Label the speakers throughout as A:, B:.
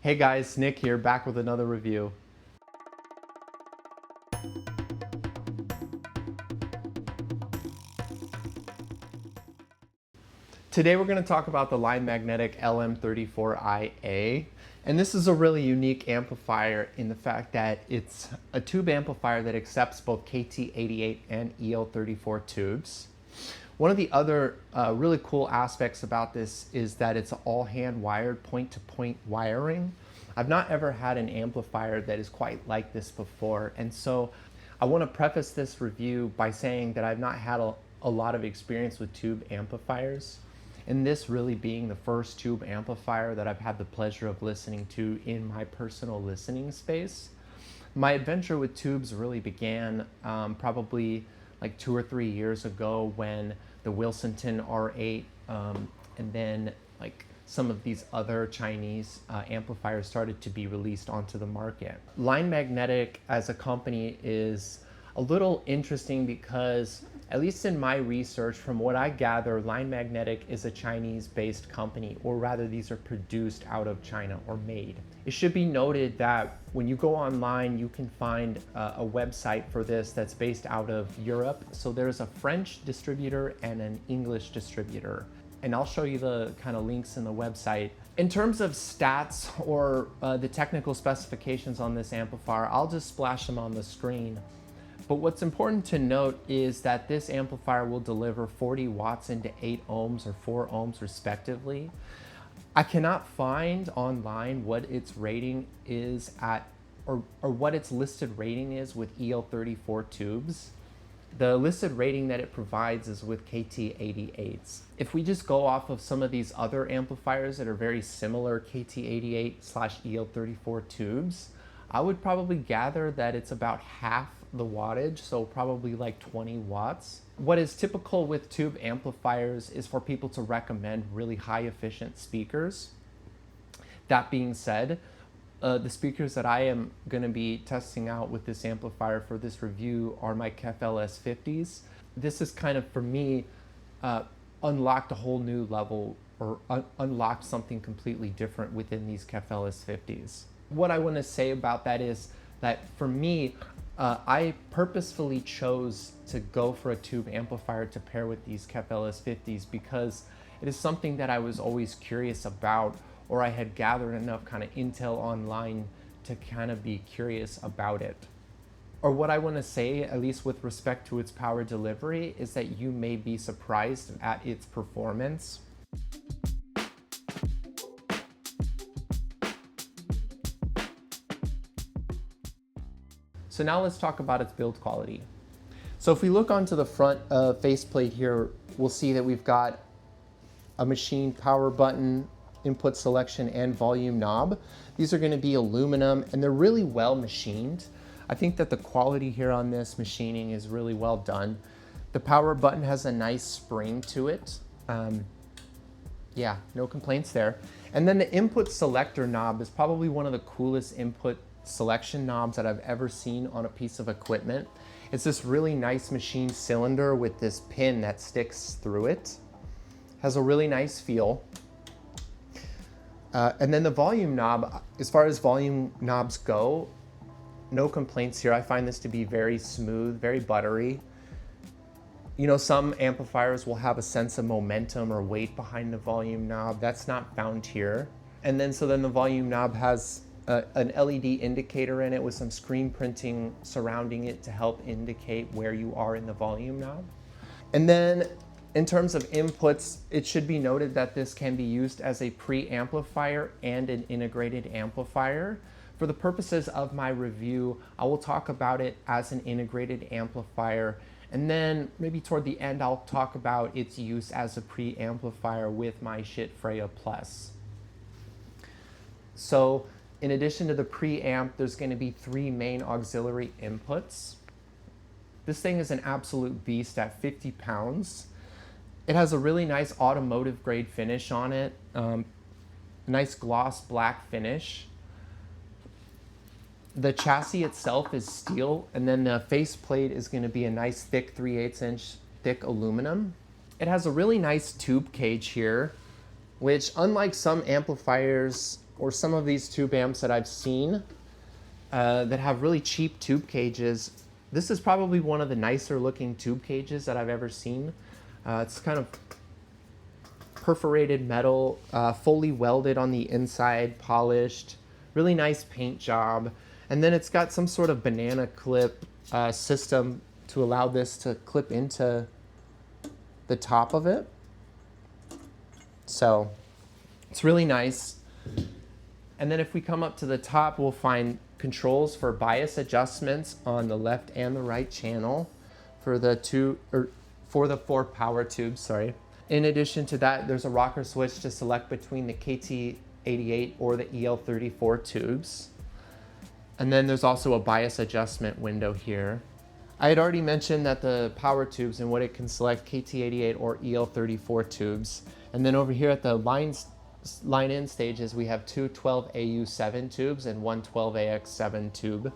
A: Hey guys, Nick here, back with another review. Today we're going to talk about the Line Magnetic LM34IA, and this is a really unique amplifier in the fact that it's a tube amplifier that accepts both KT88 and EL34 tubes. One of the other really cool aspects about this is that it's all hand wired point-to-point wiring. I've not ever had an amplifier that is quite like this before, and so I want to preface this review by saying that I've not had a lot of experience with tube amplifiers, and this really being the first tube amplifier that I've had the pleasure of listening to in my personal listening space. My adventure with tubes really began probably like 2 or 3 years ago when the Wilsonton R8 and then like some of these other Chinese amplifiers started to be released onto the market. Line Magnetic as a company is a little interesting because, at least in my research, from what I gather, Line Magnetic is a Chinese-based company, or rather these are produced out of China or made. It should be noted that when you go online, you can find a website for this that's based out of Europe. So there's a French distributor and an English distributor. And I'll show you the kind of links in the website. In terms of stats or the technical specifications on this amplifier, I'll just splash them on the screen. But what's important to note is that this amplifier will deliver 40 watts into 8 ohms or 4 ohms respectively. I cannot find online what its rating is at, or what its listed rating is with EL34 tubes. The listed rating that it provides is with KT88s. If we just go off of some of these other amplifiers that are very similar KT88/EL34 tubes, I would probably gather that it's about half the wattage, so probably like 20 watts. What is typical with tube amplifiers is for people to recommend really high efficient speakers. That being said, the speakers that I am going to be testing out with this amplifier for this review are my KEF LS50s. This is kind of, for me, unlocked a whole new level, or unlocked something completely different within these KEF LS50s. What I want to say about that is that for me, I purposefully chose to go for a tube amplifier to pair with these KEF LS50s because it is something that I was always curious about, or I had gathered enough kind of intel online to kind of be curious about it. Or what I want to say, at least with respect to its power delivery, is that you may be surprised at its performance. So now let's talk about its build quality. So if we look onto the front faceplate here, we'll see that we've got a machined power button, input selection, and volume knob. These are going to be aluminum, and they're really well machined. I think that the quality here on this machining is really well done. The power button has a nice spring to it. Yeah, no complaints there. And then the input selector knob is probably one of the coolest input selection knobs that I've ever seen on a piece of equipment. It's this really nice machined cylinder with this pin that sticks through it. Has a really nice feel. And then the volume knob, as far as volume knobs go, no complaints here. I find this to be very smooth, very buttery. You know, some amplifiers will have a sense of momentum or weight behind the volume knob. That's not found here. And then the volume knob has an LED indicator in it with some screen printing surrounding it to help indicate where you are in the volume knob. And then in terms of inputs, it should be noted that this can be used as a preamplifier and an integrated amplifier. For the purposes of my review, I will talk about it as an integrated amplifier, and then maybe toward the end I'll talk about its use as a preamplifier with my Schiit Freya Plus. So in addition to the preamp, there's going to be 3 main auxiliary inputs. This thing is an absolute beast at 50 pounds. It has a really nice automotive grade finish on it, nice gloss black finish. The chassis itself is steel, and then the faceplate is going to be a nice thick 3/8 inch thick aluminum. It has a really nice tube cage here, which, unlike some amplifiers or some of these tube amps that I've seen that have really cheap tube cages, this is probably one of the nicer looking tube cages that I've ever seen. It's kind of perforated metal, fully welded on the inside, polished, really nice paint job. And then it's got some sort of banana clip system to allow this to clip into the top of it. So it's really nice. And then if we come up to the top, we'll find controls for bias adjustments on the left and the right channel for the four power tubes, sorry. In addition to that, there's a rocker switch to select between the KT88 or the EL34 tubes. And then there's also a bias adjustment window here. I had already mentioned that the power tubes and what it can select KT88 or EL34 tubes. And then over here at the line in stages, we have two 12AU7 tubes and one 12AX7 tube.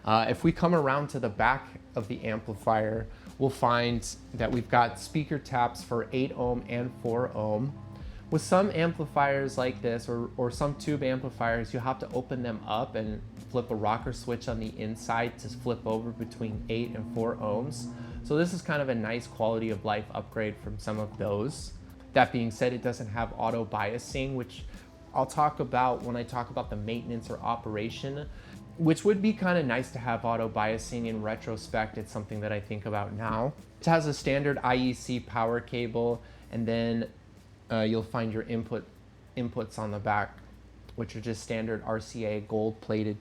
A: If we come around to the back of the amplifier, we'll find that we've got speaker taps for 8 ohm and 4 ohm. With some amplifiers like this, or some tube amplifiers, you have to open them up and flip a rocker switch on the inside to flip over between 8 and 4 ohms. So this is kind of a nice quality of life upgrade from some of those. That being said, it doesn't have auto biasing, which I'll talk about when I talk about the maintenance or operation, which would be kind of nice to have auto biasing. In retrospect, it's something that I think about now. It has a standard IEC power cable, and then you'll find your inputs on the back, which are just standard RCA gold plated.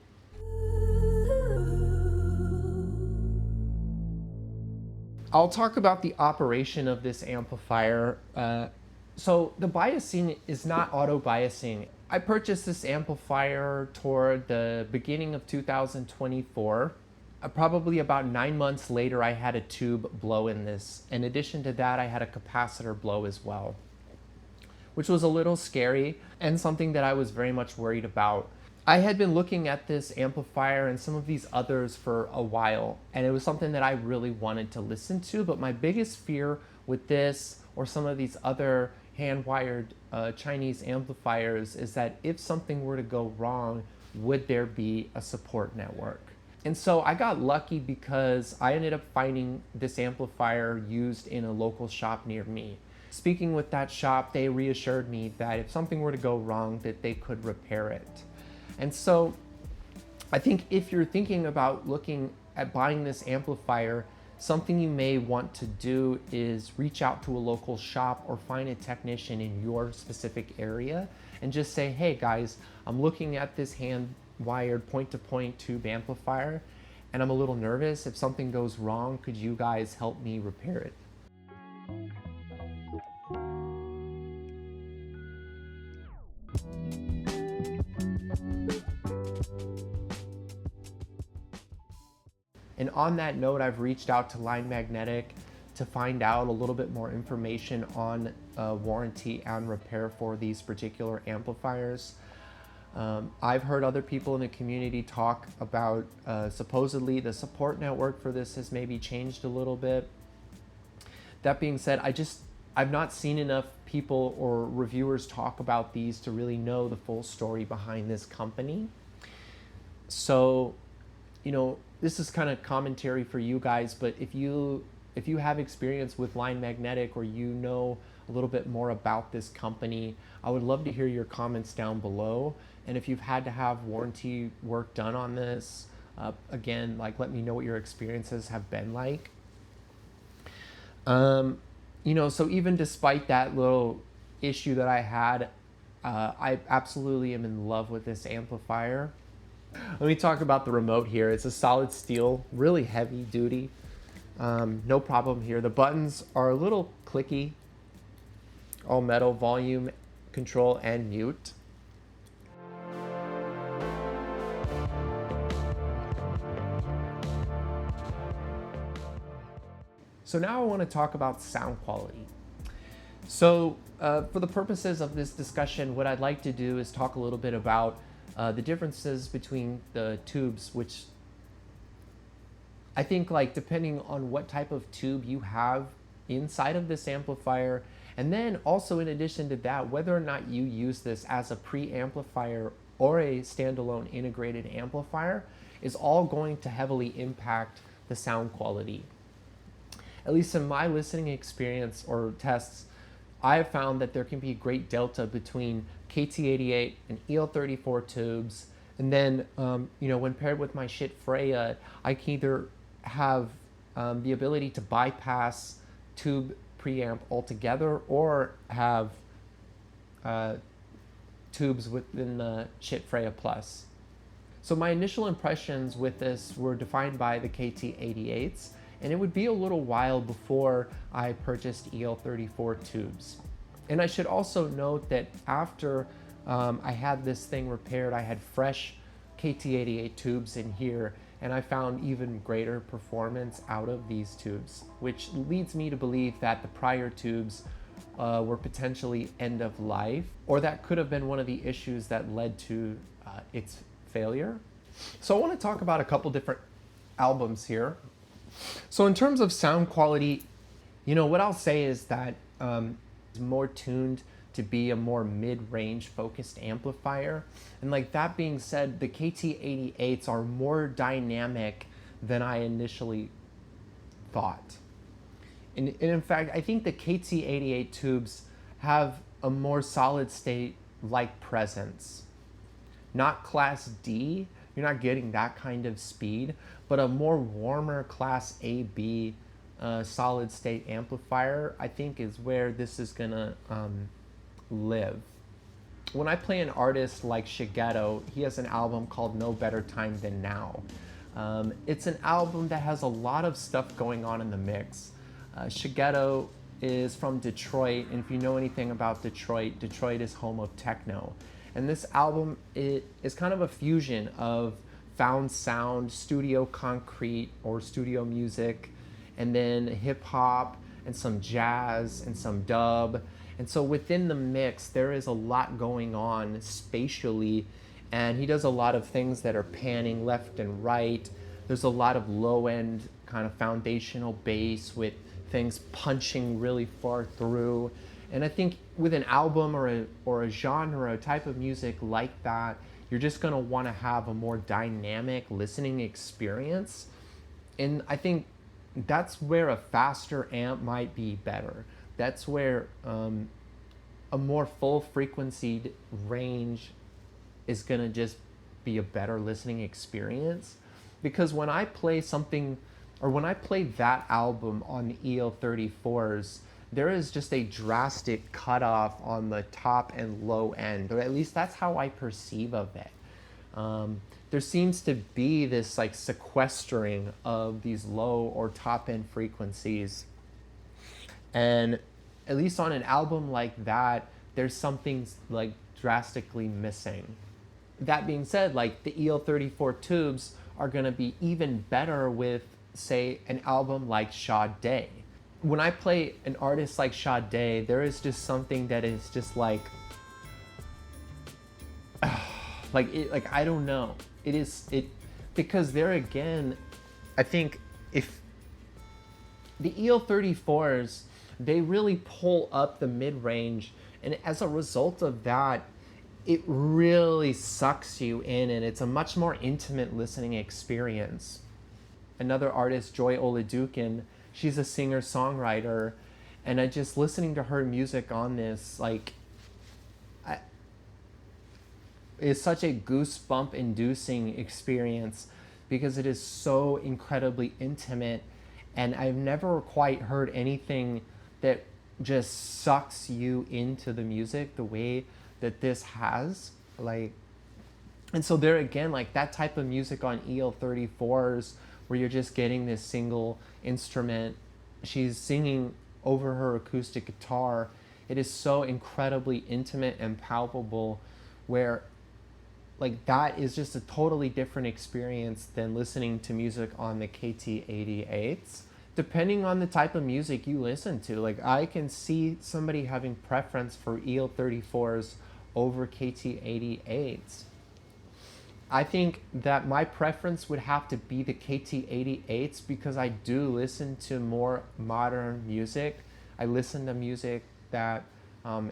A: I'll talk about the operation of this amplifier. So the biasing is not auto biasing. I purchased this amplifier toward the beginning of 2024. Probably about 9 months later, I had a tube blow in this. In addition to that, I had a capacitor blow as well, which was a little scary and something that I was very much worried about. I had been looking at this amplifier and some of these others for a while, and it was something that I really wanted to listen to, but my biggest fear with this or some of these other hand-wired Chinese amplifiers is that if something were to go wrong, would there be a support network? And so I got lucky because I ended up finding this amplifier used in a local shop near me. Speaking with that shop, they reassured me that if something were to go wrong, that they could repair it. And so I think if you're thinking about looking at buying this amplifier, something you may want to do is reach out to a local shop or find a technician in your specific area and just say, hey guys, I'm looking at this hand-wired point-to-point tube amplifier and I'm a little nervous. If something goes wrong, could you guys help me repair it? And on that note, I've reached out to Line Magnetic to find out a little bit more information on warranty and repair for these particular amplifiers. I've heard other people in the community talk about supposedly the support network for this has maybe changed a little bit. That being said, I've not seen enough people or reviewers talk about these to really know the full story behind this company. So, you know, this is kind of commentary for you guys, but if you have experience with Line Magnetic or you know a little bit more about this company, I would love to hear your comments down below. And if you've had to have warranty work done on this, again, let me know what your experiences have been like. You know, so even despite that little issue that I had, I absolutely am in love with this amplifier. Let me talk about the remote here. It's a solid steel, really heavy duty. No problem here. The buttons are a little clicky. All metal, volume, control, and mute. So now I want to talk about sound quality. So for the purposes of this discussion, what I'd like to do is talk a little bit about the differences between the tubes, which I think depending on what type of tube you have inside of this amplifier And then also in addition to that, whether or not you use this as a preamplifier or a standalone integrated amplifier is all going to heavily impact the sound quality. At least in my listening experience or tests, I have found that there can be a great delta between KT88 and EL34 tubes. And then, when paired with my Schiit Freya, I can either have the ability to bypass tube preamp altogether or have tubes within the Schiit Freya Plus. So my initial impressions with this were defined by the KT88s, and it would be a little while before I purchased EL34 tubes. And I should also note that after I had this thing repaired, I had fresh KT88 tubes in here, and I found even greater performance out of these tubes, which leads me to believe that the prior tubes were potentially end of life, or that could have been one of the issues that led to its failure. So I want to talk about a couple different albums here. So in terms of sound quality, what I'll say is that it's more tuned to be a more mid-range focused amplifier. And like that being said, the KT88s are more dynamic than I initially thought. And in fact, I think the KT88 tubes have a more solid state like presence. Not class D, you're not getting that kind of speed, but a more warmer class AB solid state amplifier, I think is where this is gonna live. When I play an artist like Shigeto, he has an album called No Better Time Than Now. It's an album that has a lot of stuff going on in the mix. Shigeto is from Detroit, and if you know anything about Detroit, Detroit is home of techno. And this album is kind of a fusion of found sound, studio concrete or studio music, and then hip hop and some jazz and some dub. And so within the mix, there is a lot going on spatially, and he does a lot of things that are panning left and right. There's a lot of low end kind of foundational bass with things punching really far through. And I think with an album or a genre, a type of music like that, you're just gonna wanna have a more dynamic listening experience. And I think that's where a faster amp might be better. That's where a more full frequency range is gonna just be a better listening experience. Because when I play something, or when I play that album on the EL34s, there is just a drastic cutoff on the top and low end, or at least that's how I perceive of it. There seems to be this like sequestering of these low or top end frequencies. And at least on an album like that, there's something like drastically missing. That being said, like the EL34 tubes are gonna be even better with, say, an album like Sade. When I play an artist like Sade, there is just something that is just like I don't know. Because there again, I think if the EL34s, they really pull up the mid-range, and as a result of that, it really sucks you in, and it's a much more intimate listening experience. Another artist, Joy Oladukin, she's a singer-songwriter, and I just listening to her music on this, is such a goosebump-inducing experience because it is so incredibly intimate, and I've never quite heard anything that just sucks you into the music the way that this has. And so there again, like that type of music on EL34s where you're just getting this single instrument, she's singing over her acoustic guitar, it is so incredibly intimate and palpable, where like that is just a totally different experience than listening to music on the KT88s. Depending on the type of music you listen to, like I can see somebody having preference for EL34s over KT88s. I think that my preference would have to be the KT88s because I do listen to more modern music. I listen to music that can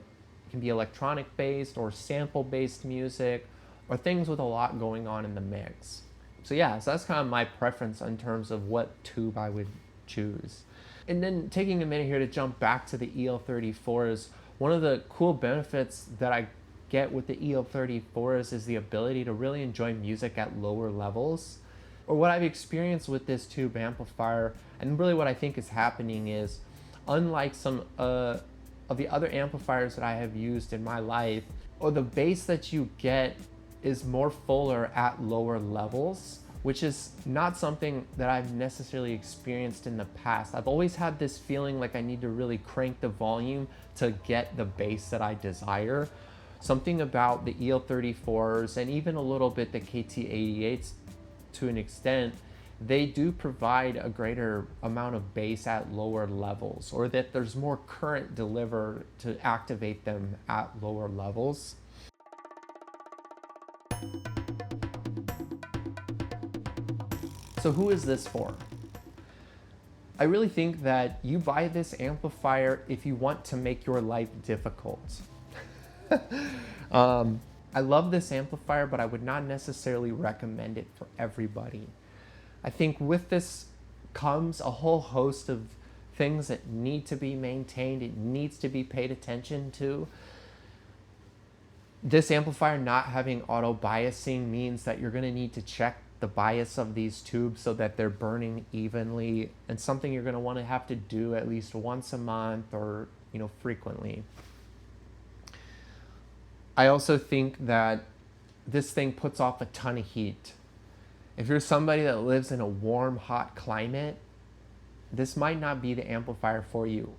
A: be electronic based or sample based music, or things with a lot going on in the mix. So yeah, so that's kind of my preference in terms of what tube I would choose. And then taking a minute here to jump back to the EL34s, one of the cool benefits that I get with the EL34s is the ability to really enjoy music at lower levels. Or what I've experienced with this tube amplifier, and really what I think is happening is, unlike some of the other amplifiers that I have used in my life, or the bass that you get is more fuller at lower levels, which is not something that I've necessarily experienced in the past. I've always had this feeling like I need to really crank the volume to get the bass that I desire. Something about the EL34s and even a little bit the KT88s to an extent, they do provide a greater amount of bass at lower levels, or that there's more current delivered to activate them at lower levels. So who is this for? I really think that you buy this amplifier if you want to make your life difficult. I love this amplifier, but I would not necessarily recommend it for everybody. I think with this comes a whole host of things that need to be maintained. It needs to be paid attention to. This amplifier not having auto biasing means that you're going to need to check the bias of these tubes so that they're burning evenly, and something you're going to want to have to do at least once a month, or frequently. I also think that this thing puts off a ton of heat. If you're somebody that lives in a warm, hot climate, this might not be the amplifier for you.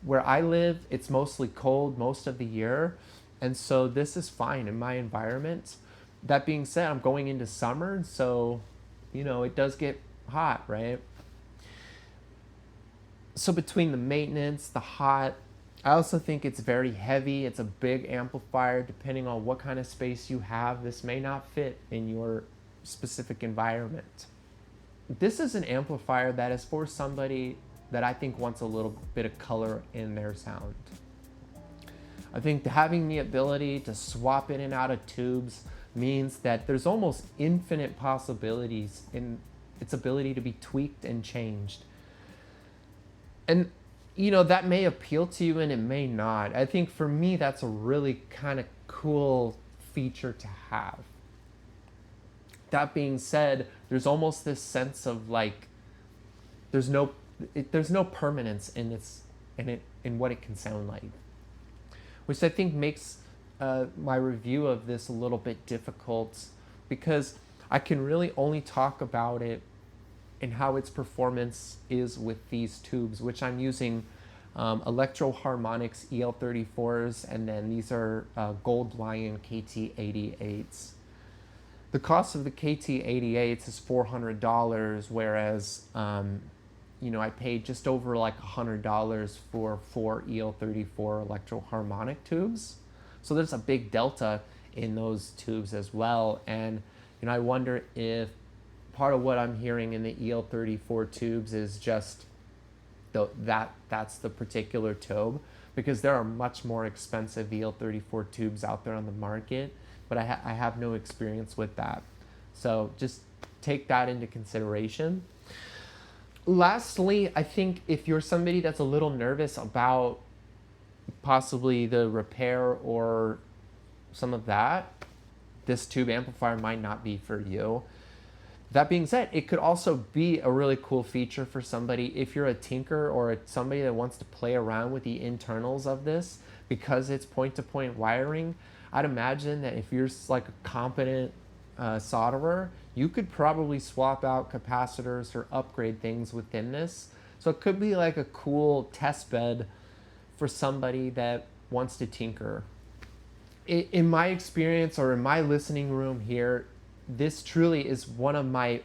A: Where I live, it's mostly cold most of the year, and so this is fine in my environment. That being said, I'm going into summer, so it does get hot, right? So between the maintenance, the hot, I also think it's very heavy. It's a big amplifier. Depending on what kind of space you have, this may not fit in your specific environment. This is an amplifier that is for somebody that I think wants a little bit of color in their sound. I think having the ability to swap in and out of tubes means that there's almost infinite possibilities in its ability to be tweaked and changed. And that may appeal to you and it may not. I think for me, that's a really kind of cool feature to have. That being said, there's almost this sense of like, there's no permanence in what it can sound like, which I think makes my review of this a little bit difficult, because I can really only talk about it and how its performance is with these tubes, which I'm using Electro Harmonix EL34s, and then these are Gold Lion KT88s. The cost of the KT88s is $400, whereas I paid just over like $100 for 4 EL34 Electro Harmonic tubes. So there's a big delta in those tubes as well. And I wonder if part of what I'm hearing in the EL34 tubes is just that's the particular tube, because there are much more expensive EL34 tubes out there on the market, but I have no experience with that. So just take that into consideration. Lastly, I think if you're somebody that's a little nervous about possibly the repair or some of that, this tube amplifier might not be for you. That being said, it could also be a really cool feature for somebody if you're a tinker or somebody that wants to play around with the internals of this, because it's point-to-point wiring. I'd imagine that if you're like a competent solderer, you could probably swap out capacitors or upgrade things within this. So it could be like a cool test bed for somebody that wants to tinker. In my experience, or in my listening room here, this truly is one of my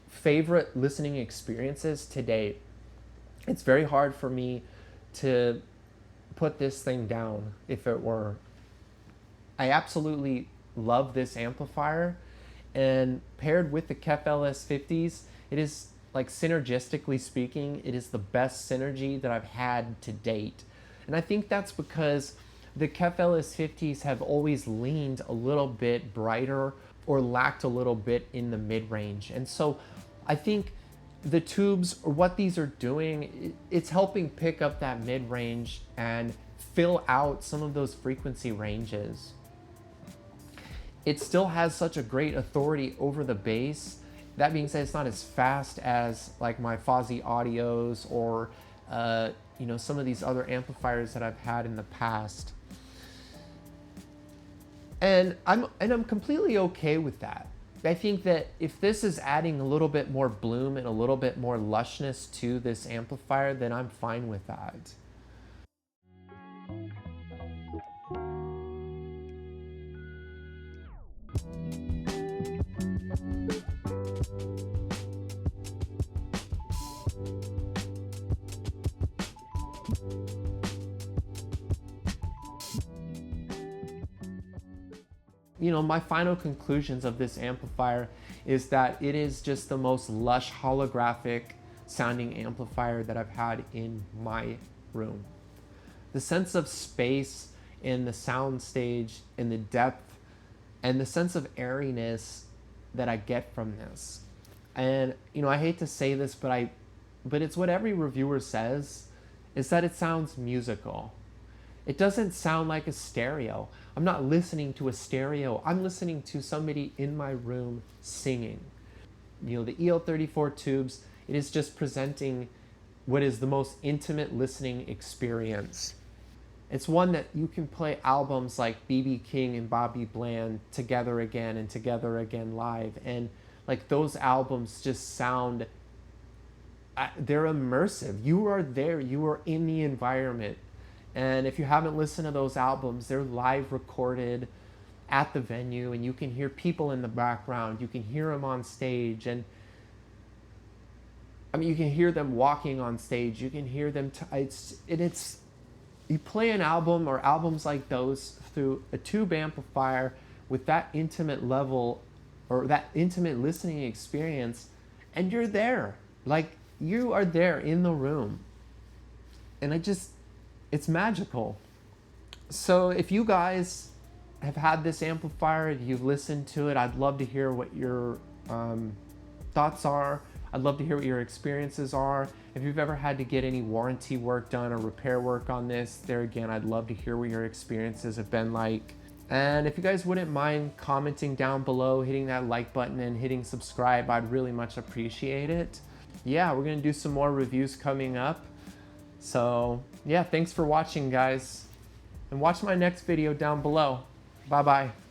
A: favorite listening experiences to date. It's very hard for me to put this thing down if it were. I absolutely love this amplifier, and paired with the KEF LS50s, it is, like, synergistically speaking, it is the best synergy that I've had to date. And I think that's because the KEF LS50s have always leaned a little bit brighter or lacked a little bit in the mid-range. And so I think the tubes, or what these are doing, it's helping pick up that mid-range and fill out some of those frequency ranges. It still has such a great authority over the bass. That being said, it's not as fast as like my Fozzy Audios or you know, some of these other amplifiers that I've had in the past. And I'm completely okay with that. I think that if this is adding a little bit more bloom and a little bit more lushness to this amplifier, then I'm fine with that. You know, my final conclusions of this amplifier is that it is just the most lush holographic sounding amplifier that I've had in my room. The sense of space in the sound stage, in the depth, and the sense of airiness that I get from this. And you know, I hate to say this, but it's what every reviewer says, is that it sounds musical. It doesn't sound like a stereo. I'm not listening to a stereo. I'm listening to somebody in my room singing. You know, the EL34 tubes, it is just presenting what is the most intimate listening experience. It's one that you can play albums like B.B. King and Bobby Bland, Together Again and Together Again Live. And like those albums just sound, they're immersive. You are there, you are in the environment. And if you haven't listened to those albums, they're live recorded at the venue, and you can hear people in the background. You can hear them on stage, and I mean, you can hear them walking on stage. You can hear them. You play an album or albums like those through a tube amplifier with that intimate level or that intimate listening experience, and you're there. Like, you are there in the room. And it's magical. So if you guys have had this amplifier, if you've listened to it, I'd love to hear what your thoughts are. I'd love to hear what your experiences are. If you've ever had to get any warranty work done or repair work on this, there again, I'd love to hear what your experiences have been like. And if you guys wouldn't mind commenting down below, hitting that like button and hitting subscribe, I'd really much appreciate it. Yeah, we're gonna do some more reviews coming up. So yeah, thanks for watching, guys, and watch my next video down below. Bye-bye.